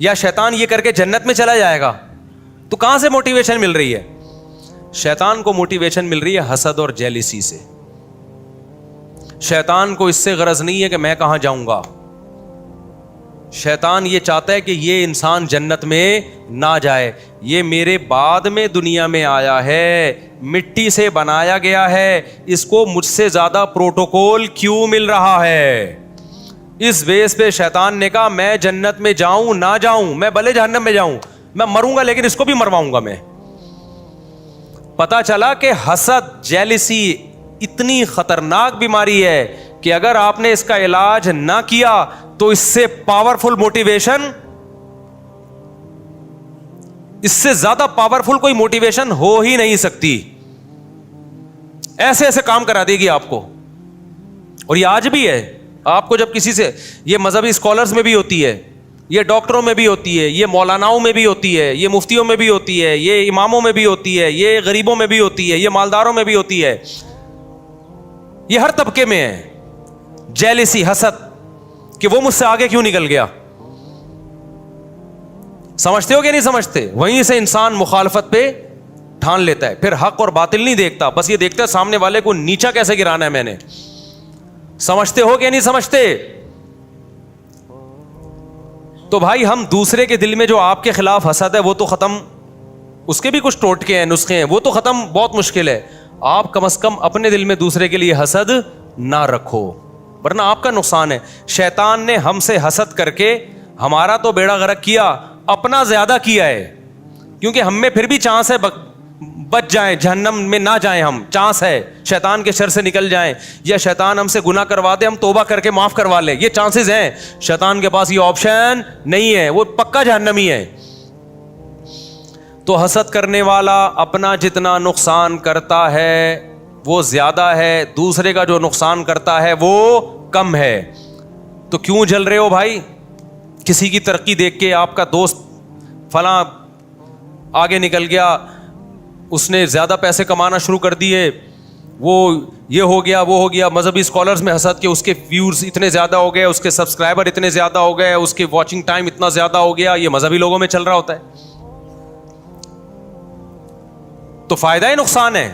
یا شیطان یہ کر کے جنت میں چلا جائے گا. تو کہاں سے موٹیویشن مل رہی ہے؟ شیطان کو موٹیویشن مل رہی ہے حسد اور جیلسی سے. شیطان کو اس سے غرض نہیں ہے کہ میں کہاں جاؤں گا. شیطان یہ چاہتا ہے کہ یہ انسان جنت میں نہ جائے. یہ میرے بعد میں دنیا میں آیا ہے, مٹی سے بنایا گیا ہے, اس کو مجھ سے زیادہ پروٹوکول کیوں مل رہا ہے؟ اس بیس پہ شیطان نے کہا میں جنت میں جاؤں نہ جاؤں, میں بھلے جہنم میں جاؤں, میں مروں گا لیکن اس کو بھی مرواؤں گا میں. پتا چلا کہ حسد جیلسی اتنی خطرناک بیماری ہے کہ اگر آپ نے اس کا علاج نہ کیا تو اس سے پاورفل موٹیویشن, اس سے زیادہ پاورفل کوئی موٹیویشن ہو ہی نہیں سکتی. ایسے ایسے کام کرا دے گی آپ کو. اور یہ آج بھی ہے. آپ کو جب کسی سے, یہ مذہبی اسکالرز میں بھی ہوتی ہے, یہ ڈاکٹروں میں بھی ہوتی ہے, یہ مولاناؤں میں بھی ہوتی ہے, یہ مفتیوں میں بھی ہوتی ہے, یہ اماموں میں بھی ہوتی ہے, یہ غریبوں میں بھی ہوتی ہے, یہ مالداروں میں بھی ہوتی ہے, یہ ہر طبقے میں ہے. جیلسی, حسد کہ وہ مجھ سے آگے کیوں نکل گیا. سمجھتے ہو کہ نہیں سمجھتے؟ وہیں سے انسان مخالفت پہ ٹھان لیتا ہے. پھر حق اور باطل نہیں دیکھتا, بس یہ دیکھتا ہے سامنے والے کو نیچا کیسے گرانا ہے میں نے. سمجھتے ہو کہ نہیں سمجھتے؟ تو بھائی ہم دوسرے کے دل میں جو آپ کے خلاف حسد ہے وہ تو ختم, اس کے بھی کچھ ٹوٹکے ہیں, نسخے ہیں, وہ تو ختم بہت مشکل ہے. آپ کم از کم اپنے دل میں دوسرے کے لیے حسد نہ رکھو, ورنہ آپ کا نقصان ہے. شیطان نے ہم سے حسد کر کے ہمارا تو بیڑا غرق کیا, اپنا زیادہ کیا ہے. کیونکہ ہم میں پھر بھی چانس ہے بچ جائیں, جہنم میں نہ جائیں, ہم چانس ہے شیطان کے شر سے نکل جائیں, یا شیطان ہم سے گناہ کروا دے, ہم توبہ کر کے معاف کروا لیں, یہ چانسز ہیں. شیطان کے پاس یہ آپشن نہیں ہے, وہ پکا جہنمی ہے. تو حسد کرنے والا اپنا جتنا نقصان کرتا ہے وہ زیادہ ہے, دوسرے کا جو نقصان کرتا ہے وہ کم ہے. تو کیوں جل رہے ہو بھائی؟ کسی کی ترقی دیکھ کے, آپ کا دوست فلاں آگے نکل گیا, اس نے زیادہ پیسے کمانا شروع کر دیے, وہ یہ ہو گیا وہ ہو گیا. مذہبی اسکالرز میں حسد کہ اس کے ویورز اتنے زیادہ ہو گئے, اس کے سبسکرائبر اتنے زیادہ ہو گئے, اس کے واچنگ ٹائم اتنا زیادہ ہو گیا. یہ مذہبی لوگوں میں چل رہا ہوتا ہے. تو فائدہ ہی نقصان ہے.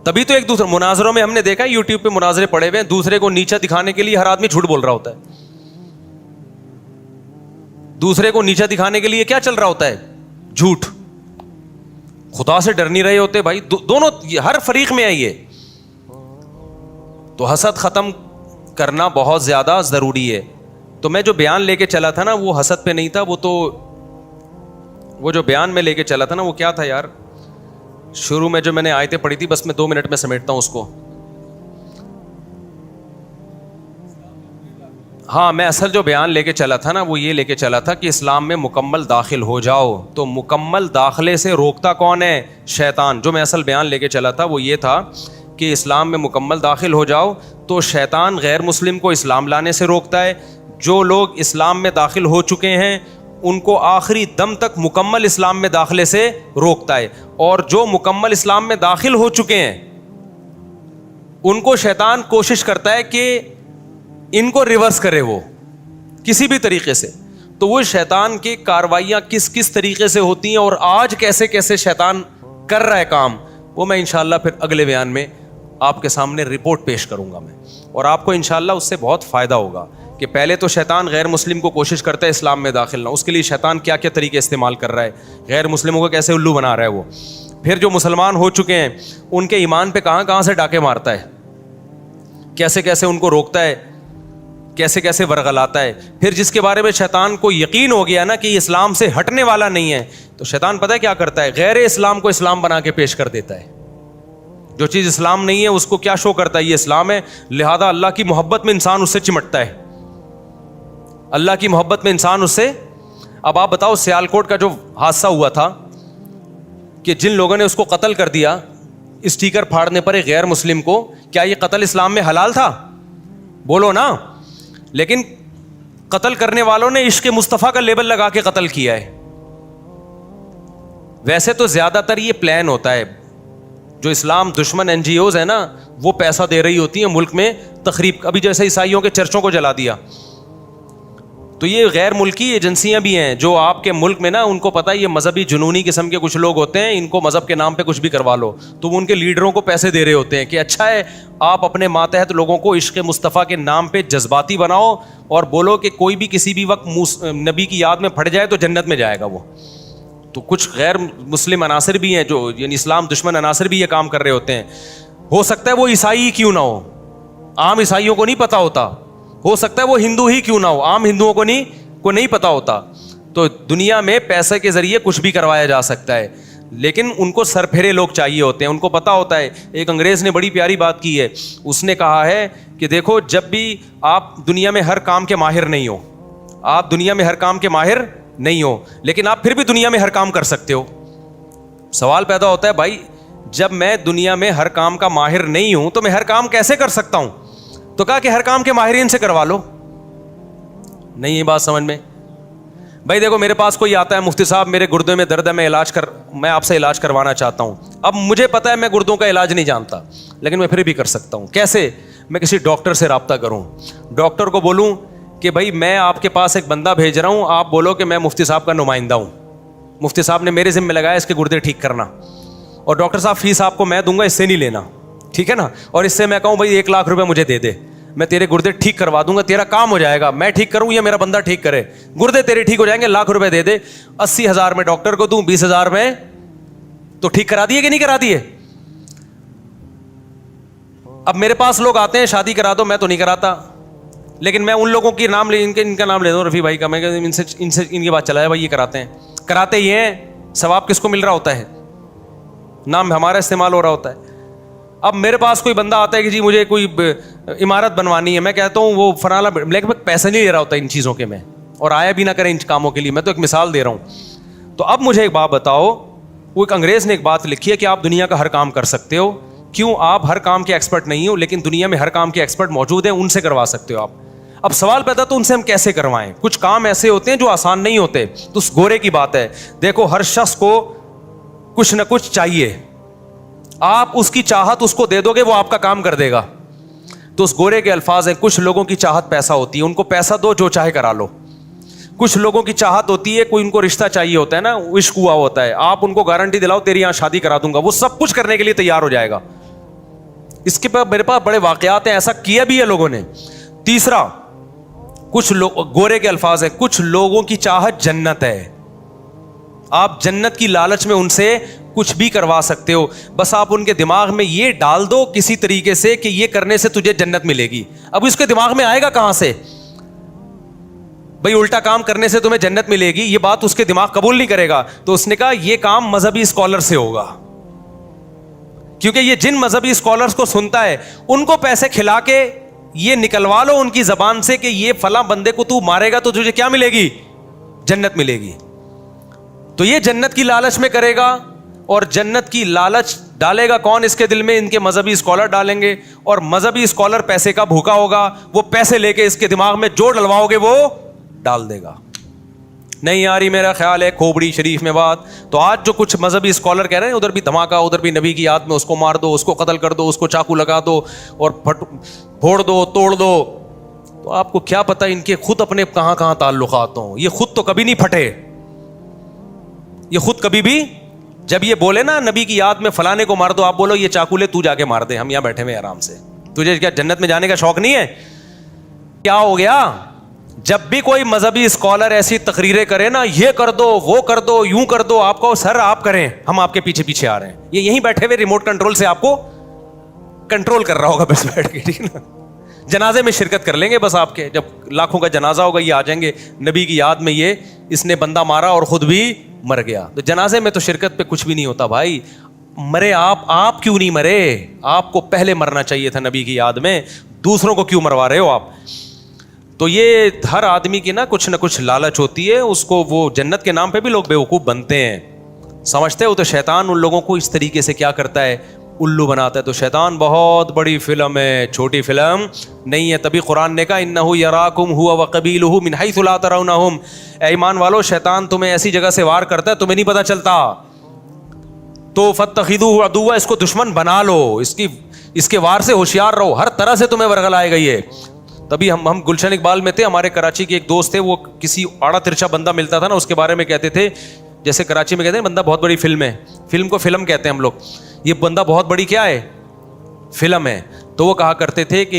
تبھی تو ایک دوسرے مناظروں میں ہم نے دیکھا, یوٹیوب پہ مناظرے پڑے ہوئے ہیں, دوسرے کو نیچا دکھانے کے لیے ہر آدمی جھوٹ بول رہا ہوتا ہے. دوسرے کو نیچا دکھانے کے لیے کیا چل رہا ہوتا ہے؟ جھوٹ. خدا سے ڈر نہیں رہے ہوتے بھائی. دونوں ہر فریق میں آئیے. تو حسد ختم کرنا بہت زیادہ ضروری ہے. تو میں جو بیان لے کے چلا تھا نا وہ حسد پہ نہیں تھا, وہ جو بیان میں لے کے چلا تھا نا وہ کیا تھا یار, شروع میں جو میں نے آیتیں پڑھی تھی, بس میں 2 منٹ میں سمیٹتا ہوں اس کو. ہاں, میں اصل جو بیان لے کے چلا تھا نا وہ یہ لے کے چلا تھا کہ اسلام میں مکمل داخل ہو جاؤ. تو مکمل داخلے سے روکتا کون ہے؟ شیطان. جو میں اصل بیان لے کے چلا تھا وہ یہ تھا کہ اسلام میں مکمل داخل ہو جاؤ تو شیطان غیر مسلم کو اسلام لانے سے روکتا ہے. جو لوگ اسلام میں داخل ہو چکے ہیں ان کو آخری دم تک مکمل اسلام میں داخلے سے روکتا ہے. اور جو مکمل اسلام میں داخل ہو چکے ہیں ان کو شیطان کوشش کرتا ہے کہ ان کو ریورس کرے وہ کسی بھی طریقے سے. تو وہ شیطان کی کاروائیاں کس طریقے سے ہوتی ہیں اور آج کیسے کیسے شیطان کر رہا ہے کام, وہ میں انشاءاللہ پھر اگلے بیان میں آپ کے سامنے رپورٹ پیش کروں گا میں. اور آپ کو انشاءاللہ اس سے بہت فائدہ ہوگا کہ پہلے تو شیطان غیر مسلم کو کوشش کرتا ہے اسلام میں داخل نہ, اس کے لیے شیطان کیا کیا طریقے استعمال کر رہا ہے, غیر مسلموں کو کیسے الو بنا رہا ہے وہ. پھر جو مسلمان ہو چکے ہیں ان کے ایمان پہ کہاں کہاں سے ڈاکے مارتا ہے, کیسے کیسے ان کو روکتا ہے, کیسے کیسے ورغلاتا ہے. پھر جس کے بارے میں شیطان کو یقین ہو گیا نا کہ یہ اسلام سے ہٹنے والا نہیں ہے, تو شیطان پتہ ہے کیا کرتا ہے, غیر اسلام کو اسلام بنا کے پیش کر دیتا ہے. جو چیز اسلام نہیں ہے اس کو کیا شو کرتا ہے, یہ اسلام ہے, لہذا اللہ کی محبت میں انسان اس سے چمٹتا ہے, اللہ کی محبت میں انسان اس سے. اب آپ بتاؤ سیالکوٹ کا جو حادثہ ہوا تھا کہ جن لوگوں نے اس کو قتل کر دیا اسٹیکر پھاڑنے پر ایک غیر مسلم کو, کیا یہ قتل اسلام میں حلال تھا؟ بولو نا. لیکن قتل کرنے والوں نے عشق مصطفیٰ کا لیبل لگا کے قتل کیا ہے. ویسے تو زیادہ تر یہ پلان ہوتا ہے, جو اسلام دشمن این جی اوز ہے نا وہ پیسہ دے رہی ہوتی ہیں ملک میں تخریب. ابھی جیسے عیسائیوں کے چرچوں کو جلا دیا, تو تو یہ غیر ملکی ایجنسیاں بھی ہیں جو آپ کے ملک میں نا ان کو پتہ ہے یہ مذہبی جنونی قسم کے کچھ لوگ ہوتے ہیں, ان کو مذہب کے نام پہ کچھ بھی کروا لو, تو وہ ان کے لیڈروں کو پیسے دے رہے ہوتے ہیں کہ اچھا ہے آپ اپنے ماتحت لوگوں کو عشق مصطفیٰ کے نام پہ جذباتی بناؤ اور بولو کہ کوئی بھی کسی بھی وقت نبی کی یاد میں پھٹ جائے تو جنت میں جائے گا وہ. تو کچھ غیر مسلم عناصر بھی ہیں جو یعنی اسلام دشمن عناصر بھی یہ کام کر رہے ہوتے ہیں. ہو سکتا ہے وہ عیسائی کیوں نہ ہو, عام عیسائیوں کو نہیں پتہ ہوتا, ہو سکتا ہے وہ ہندو ہی کیوں نہ ہو, عام ہندوؤں کو نہیں پتہ ہوتا. تو دنیا میں پیسے کے ذریعے کچھ بھی کروایا جا سکتا ہے, لیکن ان کو سر پھیرے لوگ چاہیے ہوتے ہیں, ان کو پتہ ہوتا ہے. ایک انگریز نے بڑی پیاری بات کی ہے, اس نے کہا ہے کہ دیکھو جب بھی آپ دنیا میں ہر کام کے ماہر نہیں ہو, آپ دنیا میں ہر کام کے ماہر نہیں ہو, لیکن آپ پھر بھی دنیا میں ہر کام کر سکتے ہو. سوال پیدا ہوتا ہے بھائی جب میں دنیا میں ہر کام کا ماہر نہیں ہوں تو میں ہر کام کیسے کر سکتا ہوں؟ تو کہا کہ ہر کام کے ماہرین سے کروا لو. نہیں یہ بات سمجھ میں؟ بھائی دیکھو میرے پاس کوئی آتا ہے, مفتی صاحب میرے گردے میں درد ہے, میں آپ سے علاج کروانا چاہتا ہوں. اب مجھے پتا ہے میں گردوں کا علاج نہیں جانتا, لیکن میں پھر بھی کر سکتا ہوں. کیسے؟ میں کسی ڈاکٹر سے رابطہ کروں, ڈاکٹر کو بولوں کہ بھائی میں آپ کے پاس ایک بندہ بھیج رہا ہوں, آپ بولو کہ میں مفتی صاحب کا نمائندہ ہوں, مفتی صاحب نے میرے ذمہ لگایا اس کے گردے ٹھیک کرنا, اور ڈاکٹر صاحب فیس آپ کو میں دوں گا, اس سے نہیں لینا, ٹھیک ہے نا. اور اس سے میں کہوں بھائی 1 لاکھ روپے مجھے دے دے, میں تیرے گردے ٹھیک کروا دوں گا, تیرا کام ہو جائے گا. میں ٹھیک کروں یا میرا بندہ ٹھیک کرے, گردے تیرے ٹھیک ہو جائیں گے, 1 لاکھ روپے دے دے. 80,000 میں ڈاکٹر کو دوں, 20,000 میں تو ٹھیک کرا دیے کہ نہیں کرا دیے؟ اب میرے پاس لوگ آتے ہیں شادی کرا دو, میں تو نہیں کراتا, لیکن میں ان لوگوں کی نام لے ان کا نام لے دوں, رفیع بھائی کا, میں ان سے ان کی بات چلا ہے بھائی یہ کراتے ہیں, کراتے یہ ہیں, ثواب کس کو مل رہا ہوتا ہے؟ نام ہمارا استعمال ہو رہا ہوتا ہے. اب میرے پاس کوئی بندہ آتا ہے کہ جی مجھے کوئی عمارت بنوانی ہے, میں کہتا ہوں وہ فلانا, لیکن میں پیسے نہیں لے رہا ہوتا ان چیزوں کے, میں اور آیا بھی نہ کریں ان کاموں کے لیے, میں تو ایک مثال دے رہا ہوں. تو اب مجھے ایک بات بتاؤ, وہ ایک انگریز نے ایک بات لکھی ہے کہ آپ دنیا کا ہر کام کر سکتے ہو, کیوں آپ ہر کام کے ایکسپرٹ نہیں ہو, لیکن دنیا میں ہر کام کے ایکسپرٹ موجود ہیں, ان سے کروا سکتے ہو آپ. اب سوال پیدا تو ان سے ہم کیسے کروائیں؟ کچھ کام ایسے ہوتے ہیں جو آسان نہیں ہوتے. تو اس گورے کی بات ہے, دیکھو ہر شخص کو کچھ نہ کچھ چاہیے, آپ اس کی چاہت اس کو دے دو گے وہ آپ کا کام کر دے گا. تو اس گورے کے الفاظ ہیں, کچھ لوگوں کی چاہت پیسہ ہوتی ہے, ان کو پیسہ دو جو چاہے کرا لو. کچھ لوگوں کی چاہت ہوتی ہے, کوئی ان کو رشتہ چاہیے ہوتا ہے نا, عشق ہوا ہوتا ہے, آپ ان کو گارنٹی دلاؤ تیری یہاں شادی کرا دوں گا, وہ سب کچھ کرنے کے لیے تیار ہو جائے گا. اس کے بعد میرے پاس بڑے واقعات ہیں, ایسا کیا بھی ہے لوگوں نے. تیسرا, کچھ گورے کے الفاظ ہیں, کچھ لوگوں کی چاہت جنت ہے, آپ جنت کی لالچ میں ان سے کچھ بھی کروا سکتے ہو, بس آپ ان کے دماغ میں یہ ڈال دو کسی طریقے سے کہ یہ کرنے سے تجھے جنت ملے گی. اب اس کے دماغ میں آئے گا کہاں سے بھائی الٹا کام کرنے سے تمہیں جنت ملے گی, یہ بات اس کے دماغ قبول نہیں کرے گا. تو اس نے کہا یہ کام مذہبی اسکالر سے ہوگا, کیونکہ یہ جن مذہبی اسکالرس کو سنتا ہے ان کو پیسے کھلا کے یہ نکلوا لو ان کی زبان سے کہ یہ فلاں بندے کو تو مارے گا تو تجھے کیا ملے گی؟ جنت ملے گی. تو یہ جنت کی لالچ میں کرے گا, اور جنت کی لالچ ڈالے گا کون اس کے دل میں؟ ان کے مذہبی اسکالر ڈالیں گے, اور مذہبی اسکالر پیسے کا بھوکا ہوگا, وہ پیسے لے کے اس کے دماغ میں جو ڈلواؤ گے وہ ڈال دے گا. نہیں آ رہی میرا خیال ہے کھوبڑی شریف میں بات. تو آج جو کچھ مذہبی اسکالر کہہ رہے ہیں ادھر بھی دھماکہ, ادھر بھی نبی کی یاد میں اس کو مار دو, اس کو قتل کر دو, اس کو چاقو لگا دو اور پھوڑ دو, توڑ دو. تو آپ کو کیا پتہ ان کے خود اپنے کہاں کہاں تعلقات ہوں. یہ خود تو کبھی نہیں پھٹے, یہ خود کبھی بھی جب یہ بولے نا نبی کی یاد میں فلانے کو مار دو, آپ بولو یہ چاقو لے تو جا کے مار دے, ہم یہاں بیٹھے ہوئے آرام سے, تجھے کیا جنت میں جانے کا شوق نہیں ہے؟ کیا ہو گیا؟ جب بھی کوئی مذہبی اسکالر ایسی تقریریں کرے نا, یہ کر دو وہ کر دو یوں کر دو, آپ کو سر آپ کریں, ہم آپ کے پیچھے پیچھے آ رہے ہیں. یہ یہیں بیٹھے ہوئے ریموٹ کنٹرول سے آپ کو کنٹرول کر رہا ہوگا بس بیٹھ کے, ٹھیک نا. جنازے میں شرکت کر لیں گے بس آپ کے, جب لاکھوں کا جنازہ ہوگا یہ آ جائیں گے نبی کی یاد میں, یہ اس نے بندہ مارا اور خود بھی مر گیا. تو جنازے میں تو شرکت پہ کچھ بھی نہیں ہوتا بھائی. مرے آپ کیوں نہیں مرے؟ آپ کو پہلے مرنا چاہیے تھا نبی کی یاد میں, دوسروں کو کیوں مروا رہے ہو آپ؟ تو یہ ہر آدمی کی نا کچھ نہ کچھ لالچ ہوتی ہے, اس کو وہ جنت کے نام پہ بھی لوگ بیوقوف بنتے ہیں, سمجھتے ہو. تو شیطان ان لوگوں کو اس طریقے سے کیا کرتا ہے, الو بناتا ہے. تو شیطان بہت بڑی فلم ہے, چھوٹی فلم نہیں ہے. تبھی قرآن نے کہا انہ یراکم ہوا وقبیلہ من حیث لا ترونہم, اے ایمان والو شیطان تمہیں ایسی جگہ سے وار کرتا ہے تمہیں نہیں پتہ چلتا, تو فاتخذوہ عدوا, اس کو دشمن بنا لو, اس کے وار سے ہوشیار رہو, ہر طرح سے تمہیں ورغلائے گا یہ. تبھی ہم گلشن اقبال میں تھے, ہمارے کراچی کے ایک دوست تھے, وہ کسی آڑا ترچا بندہ ملتا تھا نا, اس کے بارے میں کہتے تھے, جیسے کراچی میں کہتے ہیں بندہ بہت بڑی فلم ہے, فلم کو فلم کہتے ہیں ہم لوگ, یہ بندہ بہت بڑی کیا ہے, فلم ہے. تو وہ کہا کرتے تھے کہ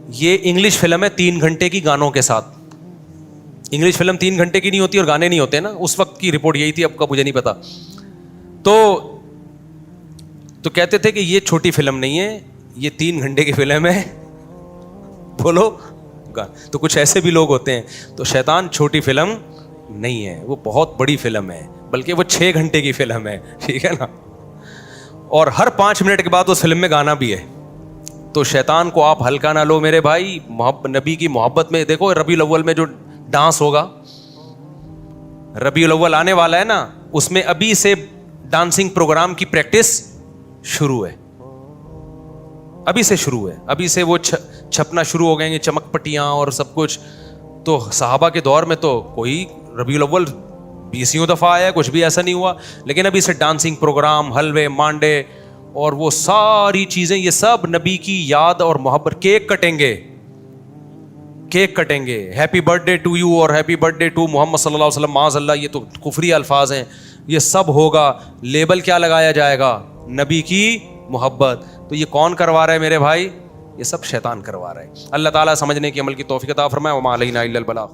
یہ انگلش فلم ہے 3 گھنٹے کی گانوں کے ساتھ. انگلش فلم 3 گھنٹے کی نہیں ہوتی اور گانے نہیں ہوتے نا, اس وقت کی رپورٹ یہی تھی, اب کا مجھے نہیں پتا. تو کہتے تھے کہ یہ چھوٹی فلم نہیں ہے, یہ 3 گھنٹے کی فلم ہے. بولو, تو کچھ ایسے بھی لوگ ہوتے ہیں. تو شیطان چھوٹی فلم نہیں ہے, وہ بہت بڑی فلم ہے, بلکہ وہ 6 گھنٹے کی فلم ہے, ٹھیک ہے نا, اور ہر 5 منٹ کے بعد اس فلم میں گانا بھی ہے. تو شیطان کو آپ ہلکا نہ لو میرے بھائی. نبی کی محبت میں دیکھو, ربیع الاول میں جو ڈانس ہوگا, ربیع الاول آنے والا ہے نا, اس میں ابھی سے ڈانسنگ پروگرام کی پریکٹس شروع ہے, ابھی سے شروع ہے, ابھی سے وہ چھپنا شروع ہو گئے ہیں, چمک پٹیاں اور سب کچھ. تو صحابہ کے دور میں تو کوئی ربیع الاول 20 دفعہ آیا, کچھ بھی ایسا نہیں ہوا, لیکن ابھی سے ڈانسنگ پروگرام, حلوے مانڈے اور وہ ساری چیزیں, یہ سب نبی کی یاد اور محبت. کیک کٹیں گے, ہیپی برتھ ڈے ٹو یو اور ہیپی برتھ ڈے ٹو محمد صلی اللہ علیہ وسلم, معاذ اللہ, یہ تو کفری الفاظ ہیں. یہ سب ہوگا, لیبل کیا لگایا جائے گا, نبی کی محبت. تو یہ کون کروا رہا ہے میرے بھائی, یہ سب شیطان کروا رہا ہے. اللہ تعالیٰ سمجھنے کی عمل کی توفیق عطا فرمائے. وما علینا الا البلاغ.